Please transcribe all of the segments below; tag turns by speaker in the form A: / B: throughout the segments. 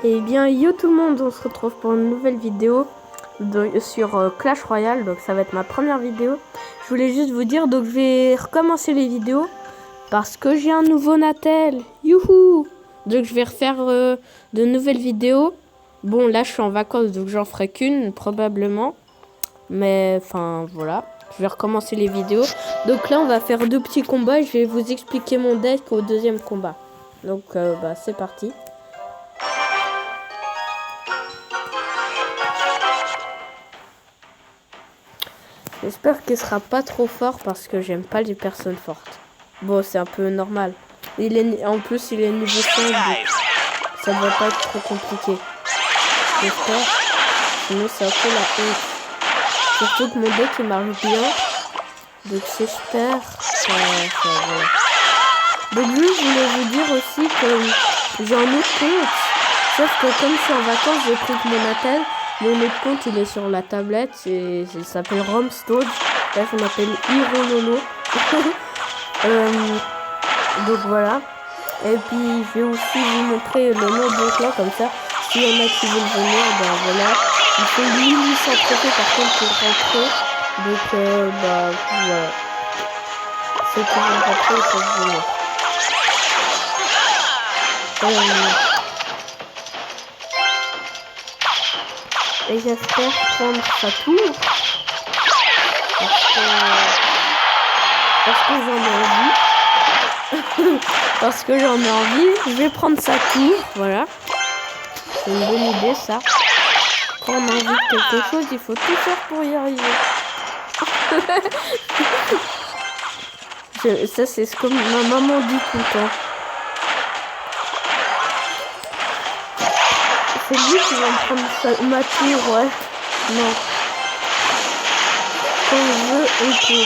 A: Et bien yo tout le monde, on se retrouve pour une nouvelle vidéo sur Clash Royale. Donc ça va être ma première vidéo. Je voulais juste vous dire, donc je vais recommencer les vidéos parce que j'ai un nouveau Natel. Youhou! Donc je vais refaire de nouvelles vidéos. Bon là je suis en vacances donc j'en ferai qu'une probablement. Mais enfin voilà, je vais recommencer les vidéos. Donc là on va faire 2 petits combats. Je vais vous expliquer mon deck au deuxième combat. Donc c'est parti. J'espère qu'il sera pas trop fort parce que j'aime pas les personnes fortes. Bon, c'est un peu normal. En plus, il est niveau 5, donc ça doit pas être trop compliqué. J'espère. Sinon, c'est un peu la honte. Surtout que mon deck, il marche bien. Donc, j'espère. Voilà. Donc, je voulais vous dire aussi que j'ai un autre compte. Sauf que comme je suis en vacances, j'ai pris mon Natel. Mon autre compte, il est sur la tablette. Il s'appelle Romstone. Là, je m'appelle Hirololo. Donc voilà. Et puis, je vais aussi vous montrer le nom de clan comme ça. S'il y en a qui veulent venir, ben voilà. Il faut 1800 trophées par contre pour rentrer. Donc, voilà. Ceux qui veulent rentrer, ils peuvent venir. Et j'espère prendre sa tour. Parce que j'en ai envie. Parce que j'en ai envie. Je vais prendre sa tour. Voilà. C'est une bonne idée ça. Quand on a envie de quelque chose, il faut tout faire pour y arriver. Ça c'est ce que ma maman dit tout le temps. C'est lui qui va me prendre ma tour, ouais. Non. Quand je veux, on peut.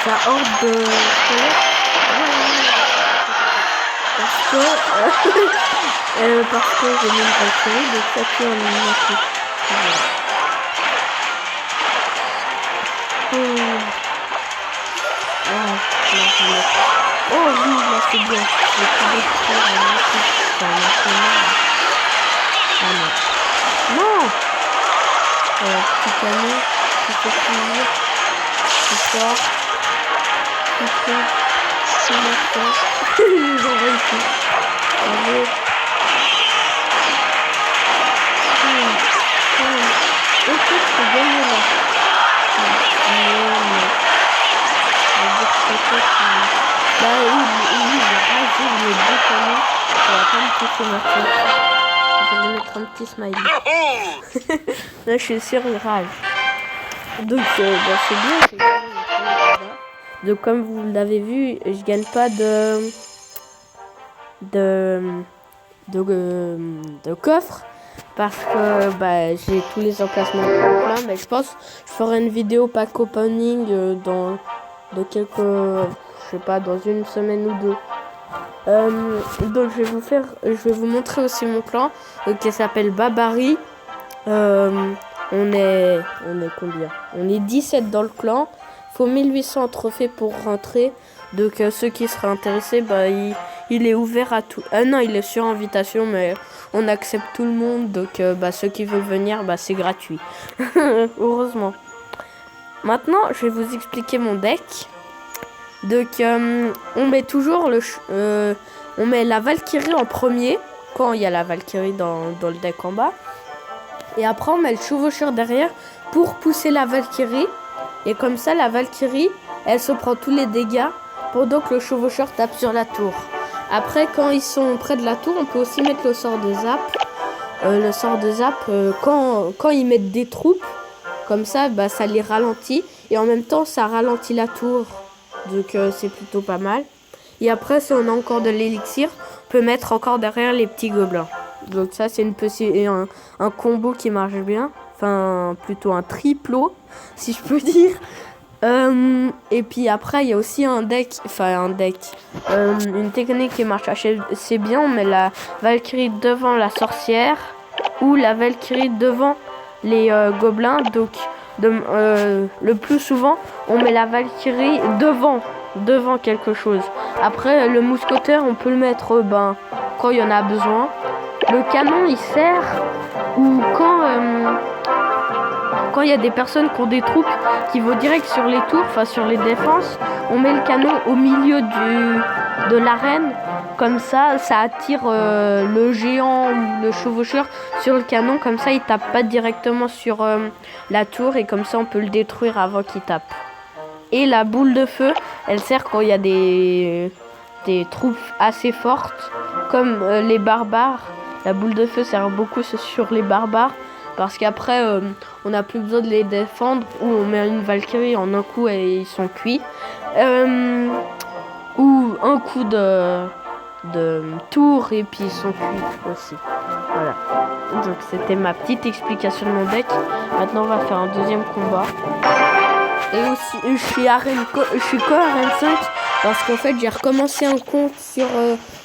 A: Ça horde de parce que j'ai mis une Valkyrie, donc ça tue en une. Oh oui, là c'est bien. J'ai tout détruire non. Petit canon, qui fait plaisir, qui sort, qui fait, qui marche. Ils ont réussi. Allez. Peut-être que c'est gagné là. Bah oui, il a rasé les 2 canons. Ça va pas me toucher ma tête. Je vais mettre un petit smiley. Là, je suis sûr, il rage. Donc, c'est bien. Donc, comme vous l'avez vu, je gagne pas de coffre. Parce que j'ai tous les emplacements pleins. Mais je pense que je ferai une vidéo pack opening dans une semaine ou 2. Donc je vais vous montrer aussi mon clan qui s'appelle Babari. On est combien? On est 17 dans le clan. Faut 1800 trophées pour rentrer. Donc ceux qui seraient intéressés, il est ouvert à tout. Non, il est sur invitation, mais on accepte tout le monde. Donc ceux qui veulent venir, c'est gratuit. Heureusement. Maintenant, je vais vous expliquer mon deck. Donc on met toujours on met la Valkyrie en premier quand il y a la Valkyrie dans le deck en bas. Et après on met le chevaucheur derrière pour pousser la Valkyrie. Et comme ça la Valkyrie, elle se prend tous les dégâts pendant que le chevaucheur tape sur la tour. Après quand ils sont près de la tour, on peut aussi mettre le sort de zap. Quand ils mettent des troupes, comme ça ça les ralentit. Et en même temps ça ralentit la tour. Donc c'est plutôt pas mal. Et après si on a encore de l'élixir, on peux mettre encore derrière les petits gobelins. Donc ça, c'est un combo qui marche bien. Enfin, plutôt un triplo, si je peux dire. Et puis après, il y a aussi une technique qui marche assez bien. On met la Valkyrie devant la sorcière ou la Valkyrie devant les gobelins. Donc, le plus souvent, on met la Valkyrie devant quelque chose. Après, le mousquetaire, on peut le mettre quand il y en a besoin. Le canon, il sert ou quand il y a des personnes qui ont des troupes qui vont direct sur les tours, enfin sur les défenses, on met le canon au milieu de l'arène. Comme ça, ça attire le géant ou le chevaucheur sur le canon. Comme ça, il tape pas directement sur la tour et comme ça, on peut le détruire avant qu'il tape. Et la boule de feu, elle sert quand il y a des troupes assez fortes, comme les barbares. La boule de feu sert beaucoup sur les barbares. Parce qu'après, on n'a plus besoin de les défendre. Ou on met une Valkyrie en un coup et ils sont cuits. Ou un coup de tour et puis ils sont cuits aussi. Voilà. Donc c'était ma petite explication de mon deck. Maintenant, on va faire un deuxième combat. Et aussi, je suis co Arène 5 parce qu'en fait, j'ai recommencé un compte sur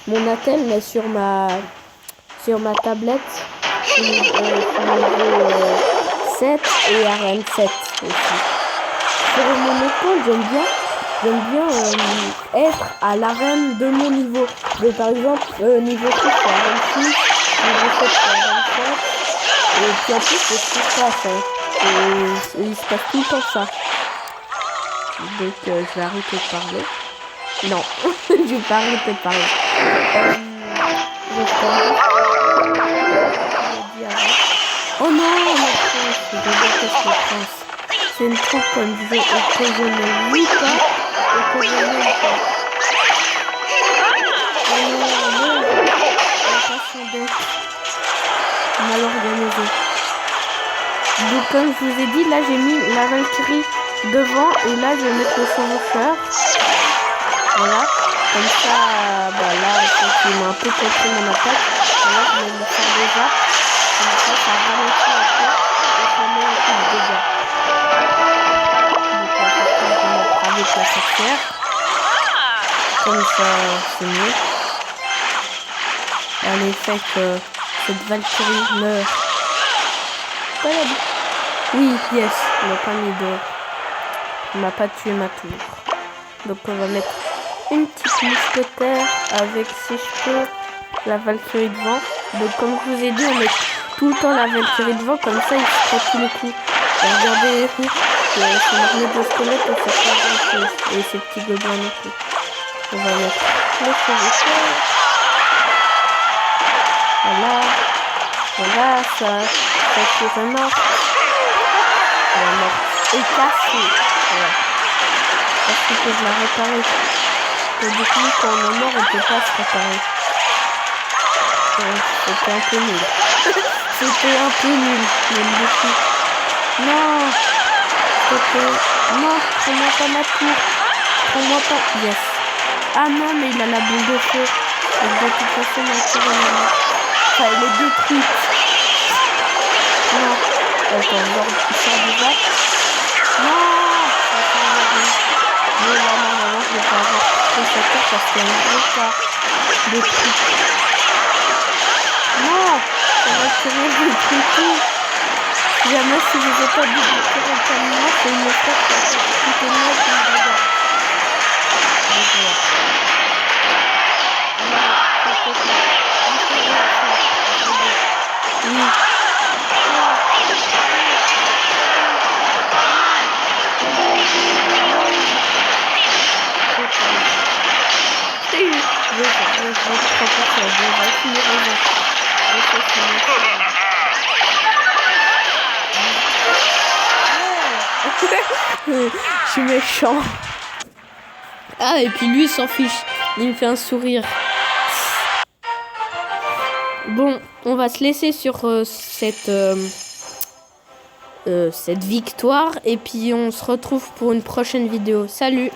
A: mon attel, mais sur ma tablette. Niveau 7 et Arène 7 aussi. Sur mon compte, j'aime bien être à l'arène de mon niveau. Donc, par exemple, niveau 6 c'est Arène 6, niveau 7 c'est Arène 7. Et puis en plus, c'est ce qui se passe. Et il se passe tout le temps ça. Donc, je vais arrêter de parler. Non, je vais pas arrêter de parler. Oh non, le prince, je déteste le prince. C'est une troupe comme je disais, que je ne lis pas et que je n'aime pas. Oh non, la passion d'être mal organisée. Donc comme je vous ai dit, là j'ai mis la Valkyrie devant et là je vais mettre le chevaucheur. Voilà, comme ça, là, il m'a un peu compris mon attaque. Là je vais le faire déjà. Comme ça, ça ralentit un peu et ça met un peu de dégâts. Donc la sorcière, je vais mettre avec la sorcière. Comme ça, c'est mieux. En effet que cette Valkyrie meurt. Oui, yes, il m'a pas mis de... Il m'a pas tué ma tour. Donc on va mettre une petite mousquetaire avec, si je peux, la Valkyrie devant. Donc comme je vous ai dit, on met tout le temps la Valkyrie devant, comme ça il se prend tous les coups. Et regardez les coups, si on met de squelettes, on fait pas grand chose. Et ces petits gobelins non plus. On va mettre le chevaucheur. Voilà, ça tour est mort. On va mettre et casser. Voilà. Parce que je la réparer. Et du coup, quand on est mort, on peut pas se réparer. C'était un peu nul. C'était un peu nul, même beaucoup. Non, non, prends-moi pas ma tour. Prends-moi pas. Yes. Ah non, mais il a la boule de feu. Et de toute façon, ma tour est morte. Enfin, elle est détruite. Non. Attends, il sort du bac. Non. Mais là, normalement, je vais pas avoir trop sa tour parce qu'il y a un gros tas de trucs. Non, ça va tirer des trucs. Si jamais si je n'ai pas de tirer au camion, c'est une fois qui a fait tout le monde qui me regarde. Donc voilà. Oui. Je suis méchant. Ah, et puis lui il s'en fiche. Il me fait un sourire. Bon, on va se laisser sur cette victoire. Et puis on se retrouve pour une prochaine vidéo. Salut!